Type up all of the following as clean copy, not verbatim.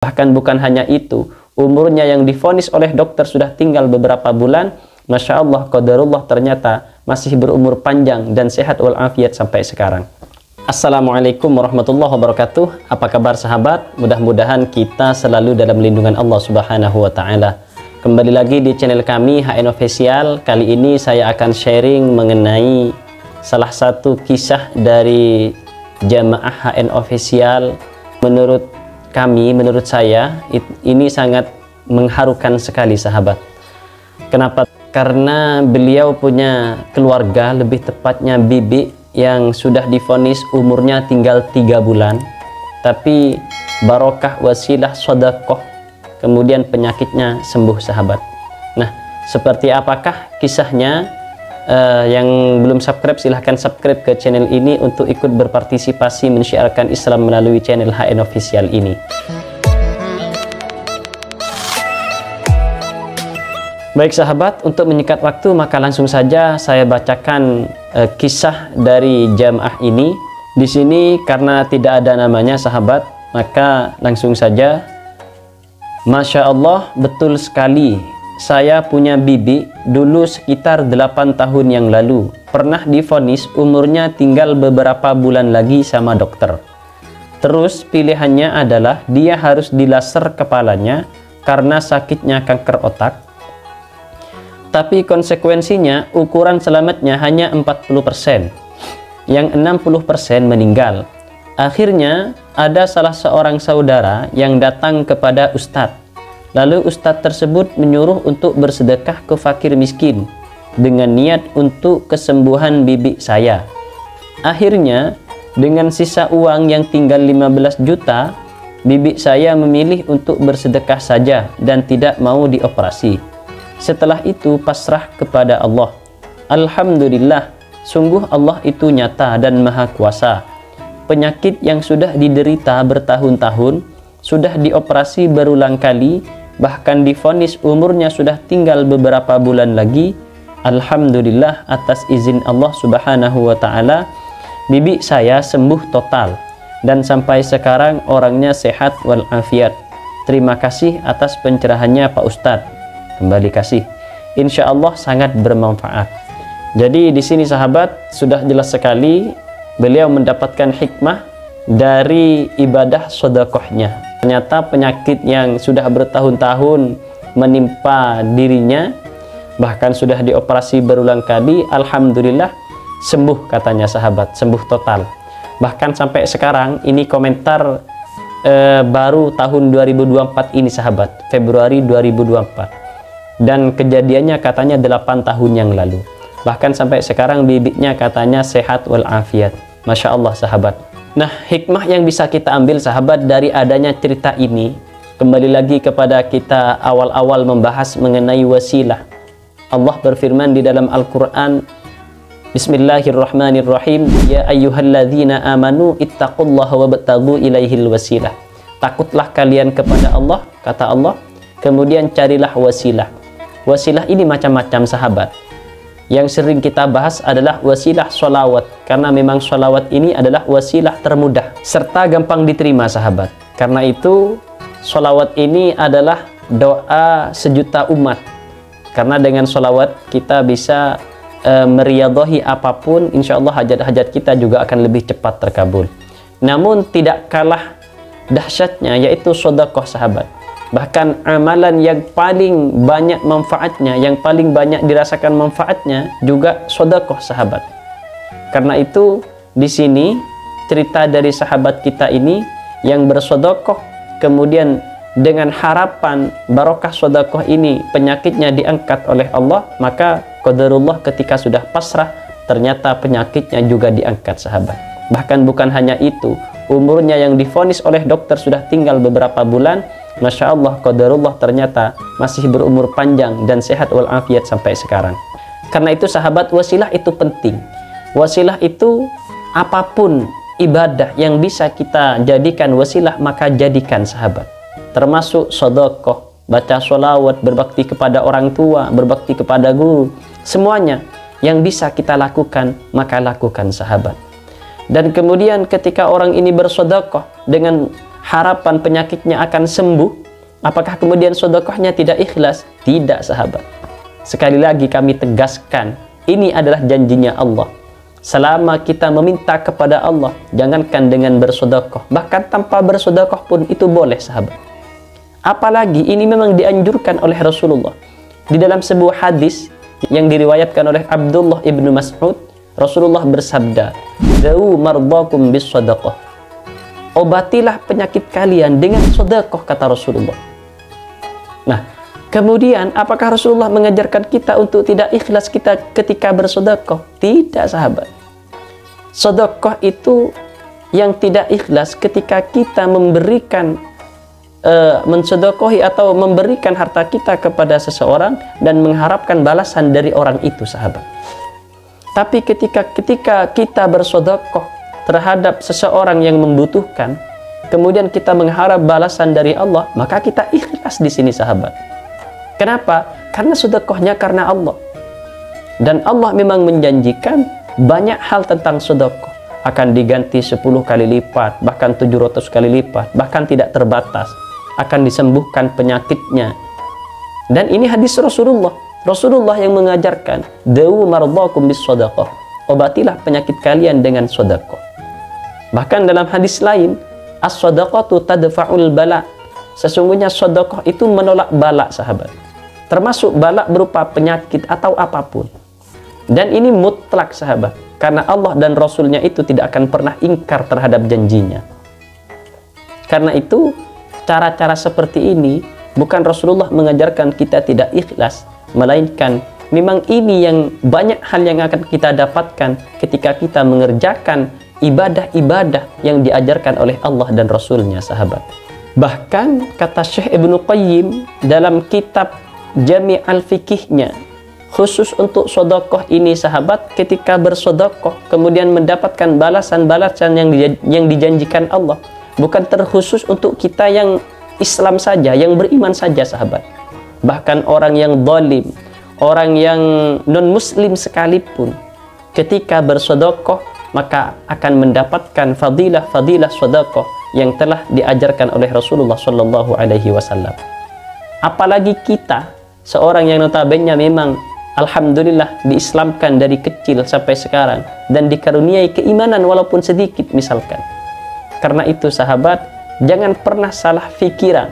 Bahkan bukan hanya itu, umurnya yang divonis oleh dokter sudah tinggal beberapa bulan, Masya Allah, qadarullah, ternyata masih berumur panjang dan sehat walafiat sampai sekarang. Assalamualaikum warahmatullahi wabarakatuh. Apa kabar sahabat? Mudah-mudahan kita selalu dalam lindungan Allah Subhanahu wa Ta'ala. Kembali lagi di channel kami HN Official. Kali ini saya akan sharing mengenai salah satu kisah dari jamaah HN Official. Menurut kami, menurut saya, ini sangat mengharukan sekali sahabat. Kenapa? Karena beliau punya keluarga, lebih tepatnya bibi, yang sudah divonis umurnya tinggal 3 bulan, tapi barokah wasilah sodakoh, kemudian penyakitnya sembuh sahabat. Nah, seperti apakah kisahnya? Yang belum subscribe silahkan subscribe ke channel ini untuk ikut berpartisipasi mensyiarkan Islam melalui channel HN Official ini. Baik sahabat, untuk menyingkat waktu maka langsung saja saya bacakan kisah dari jamaah ini. Di sini karena tidak ada namanya sahabat, maka langsung saja. Masya Allah, betul sekali. Saya punya bibi dulu sekitar 8 tahun yang lalu. Pernah divonis umurnya tinggal beberapa bulan lagi sama dokter. Terus pilihannya adalah dia harus dilaser kepalanya karena sakitnya kanker otak. Tapi konsekuensinya ukuran selamatnya hanya 40%. Yang 60% meninggal. Akhirnya ada salah seorang saudara yang datang kepada ustadz. Lalu ustadz tersebut menyuruh untuk bersedekah ke fakir miskin dengan niat untuk kesembuhan bibi saya. Akhirnya dengan sisa uang yang tinggal 15 juta, bibi saya memilih untuk bersedekah saja dan tidak mau dioperasi. Setelah itu pasrah kepada Allah. Alhamdulillah, sungguh Allah itu nyata dan maha kuasa. Penyakit yang sudah diderita bertahun-tahun, sudah dioperasi berulang kali, bahkan divonis umurnya sudah tinggal beberapa bulan lagi. Alhamdulillah, atas izin Allah Subhanahu wa Ta'ala, bibi saya sembuh total dan sampai sekarang orangnya sehat walafiat. Terima kasih atas pencerahannya Pak Ustadz. Kembali kasih, insya Allah sangat bermanfaat. Jadi di sini sahabat sudah jelas sekali beliau mendapatkan hikmah dari ibadah sodakohnya. Ternyata penyakit yang sudah bertahun-tahun menimpa dirinya, bahkan sudah dioperasi berulang kali, alhamdulillah sembuh katanya sahabat, sembuh total. Bahkan sampai sekarang ini komentar baru tahun 2024 ini sahabat, Februari 2024. Dan kejadiannya katanya 8 tahun yang lalu. Bahkan sampai sekarang bibitnya katanya sehat walafiat. Masya Allah sahabat. Nah, hikmah yang bisa kita ambil sahabat dari adanya cerita ini, kembali lagi kepada kita awal-awal membahas mengenai wasilah. Allah berfirman di dalam Al-Quran, Bismillahirrahmanirrahim, Ya ayyuhalladzina amanu ittaqullaha wabtagu ilaihil wasilah. Takutlah kalian kepada Allah, kata Allah, kemudian carilah wasilah. Wasilah ini macam-macam sahabat. Yang sering kita bahas adalah wasilah sholawat, karena memang sholawat ini adalah wasilah termudah serta gampang diterima sahabat. Karena itu sholawat ini adalah doa sejuta umat, karena dengan sholawat kita bisa meriadhahi apapun, insya Allah hajat-hajat kita juga akan lebih cepat terkabul. Namun tidak kalah dahsyatnya yaitu sedekah sahabat. Bahkan amalan yang paling banyak manfaatnya, yang paling banyak dirasakan manfaatnya juga sedekah sahabat. Karena itu di sini cerita dari sahabat kita ini yang bersedekah, kemudian dengan harapan barokah sedekah ini penyakitnya diangkat oleh Allah, maka qadarullah ketika sudah pasrah ternyata penyakitnya juga diangkat sahabat. Bahkan bukan hanya itu, umurnya yang divonis oleh dokter sudah tinggal beberapa bulan, Masya Allah, qadarullah, ternyata masih berumur panjang dan sehat walafiat sampai sekarang. Karena itu sahabat, wasilah itu penting. Wasilah itu apapun ibadah yang bisa kita jadikan wasilah, maka jadikan sahabat. Termasuk sedekah, baca sholawat, berbakti kepada orang tua, berbakti kepada guru. Semuanya yang bisa kita lakukan, maka lakukan sahabat. Dan kemudian ketika orang ini bersedekah dengan harapan penyakitnya akan sembuh, apakah kemudian sedekahnya tidak ikhlas? Tidak, sahabat. Sekali lagi kami tegaskan, ini adalah janjinya Allah. Selama kita meminta kepada Allah, jangankan dengan bersedekah, bahkan tanpa bersedekah pun itu boleh, sahabat. Apalagi ini memang dianjurkan oleh Rasulullah. Di dalam sebuah hadis yang diriwayatkan oleh Abdullah ibnu Mas'ud, Rasulullah bersabda, "Da'u mardakum bis sadaqah." Obatilah penyakit kalian dengan sedekah, kata Rasulullah. Nah, kemudian apakah Rasulullah mengajarkan kita untuk tidak ikhlas kita ketika bersedekah? Tidak, sahabat. Sedekah itu yang tidak ikhlas ketika kita memberikan mensedekahi atau memberikan harta kita kepada seseorang dan mengharapkan balasan dari orang itu, sahabat. Tapi ketika kita bersedekah terhadap seseorang yang membutuhkan, kemudian kita mengharap balasan dari Allah, maka kita ikhlas di sini, sahabat. Kenapa? Karena sedekahnya karena Allah. Dan Allah memang menjanjikan banyak hal tentang sedekah akan diganti 10 kali lipat, bahkan 700 kali lipat, bahkan tidak terbatas, akan disembuhkan penyakitnya. Dan ini hadis Rasulullah yang mengajarkan, "Da'u mardakum bis sadaqah." Obatilah penyakit kalian dengan sedekah. Bahkan dalam hadis lain, as-sadaqatu tadfa'ul bala. Sesungguhnya sedekah itu menolak bala, sahabat. Termasuk bala berupa penyakit atau apapun. Dan ini mutlak, sahabat. Karena Allah dan Rasulnya itu tidak akan pernah ingkar terhadap janjinya. Karena itu, cara-cara seperti ini, bukan Rasulullah mengajarkan kita tidak ikhlas, melainkan memang ini yang banyak hal yang akan kita dapatkan ketika kita mengerjakan ibadah-ibadah yang diajarkan oleh Allah dan Rasulnya, sahabat. Bahkan kata Syekh Ibnu Qayyim dalam kitab Jami' al-Fiqihnya, khusus untuk sedekah ini, sahabat, ketika bersedekah kemudian mendapatkan balasan-balasan yang dijanjikan Allah, bukan terkhusus untuk kita yang Islam saja, yang beriman saja, sahabat. Bahkan orang yang zalim, orang yang non-muslim sekalipun, ketika bersedekah maka akan mendapatkan fadilah-fadilah sedekah yang telah diajarkan oleh Rasulullah Shallallahu Alaihi Wasallam. Apalagi kita, seorang yang notabene memang alhamdulillah diislamkan dari kecil sampai sekarang dan dikaruniai keimanan walaupun sedikit misalkan. Karena itu, sahabat, jangan pernah salah pikiran.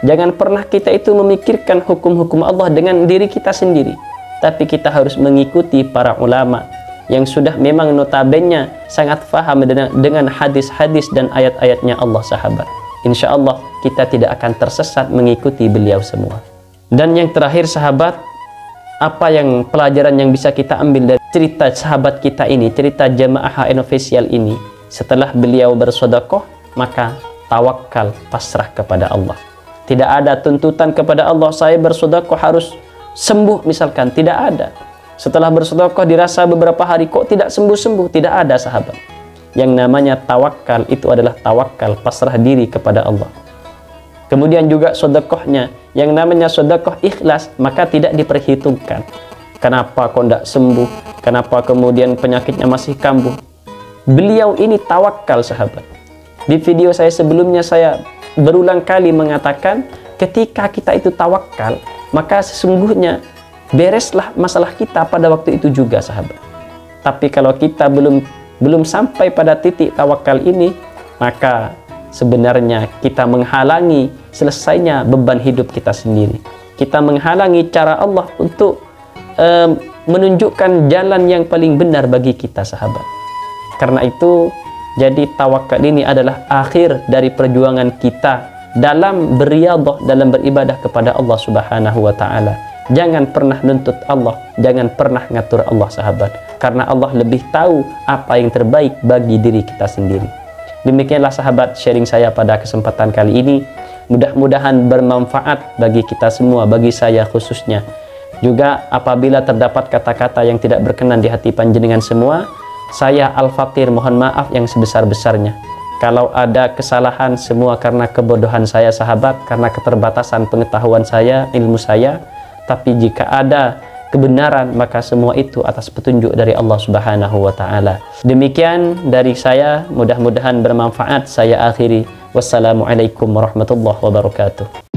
Jangan pernah kita itu memikirkan hukum-hukum Allah dengan diri kita sendiri. Tapi kita harus mengikuti para ulama yang sudah memang notabene sangat faham dengan hadis-hadis dan ayat-ayatnya Allah, sahabat. Insya Allah kita tidak akan tersesat mengikuti beliau semua. Dan yang terakhir, sahabat, apa yang pelajaran yang bisa kita ambil dari cerita sahabat kita ini, cerita jamaah HN official ini? Setelah beliau bersedekah, maka tawakal, pasrah kepada Allah. Tidak ada tuntutan kepada Allah, saya bersedekah harus sembuh misalkan, tidak ada. Setelah bersedekah dirasa beberapa hari kok tidak sembuh-sembuh, tidak ada, sahabat. Yang namanya tawakal itu adalah tawakal, pasrah diri kepada Allah. Kemudian juga sedekahnya, yang namanya sedekah ikhlas, maka tidak diperhitungkan. Kenapa kok tidak sembuh? Kenapa kemudian penyakitnya masih kambuh? Beliau ini tawakal, sahabat. Di video saya sebelumnya saya berulang kali mengatakan, ketika kita itu tawakal, maka sesungguhnya bereslah masalah kita pada waktu itu juga, sahabat. Tapi kalau kita belum sampai pada titik tawakal ini, maka sebenarnya kita menghalangi selesainya beban hidup kita sendiri. Kita menghalangi cara Allah untuk menunjukkan jalan yang paling benar bagi kita, sahabat. Karena itu, jadi tawakal ini adalah akhir dari perjuangan kita dalam beriadah, dalam beribadah kepada Allah Subhanahu wa Ta'ala. Jangan pernah nuntut Allah, jangan pernah ngatur Allah, sahabat. Karena Allah lebih tahu apa yang terbaik bagi diri kita sendiri. Demikianlah, sahabat, sharing saya pada kesempatan kali ini. Mudah-mudahan bermanfaat bagi kita semua, bagi saya khususnya. Juga apabila terdapat kata-kata yang tidak berkenan di hati panjenengan semua, saya Al-Fakir mohon maaf yang sebesar-besarnya. Kalau ada kesalahan, semua karena kebodohan saya, sahabat, karena keterbatasan pengetahuan saya, ilmu saya. Tapi jika ada kebenaran, maka semua itu atas petunjuk dari Allah Subhanahu wa Ta'ala. Demikian dari saya, mudah-mudahan bermanfaat. Saya akhiri. Wassalamualaikum warahmatullahi wabarakatuh.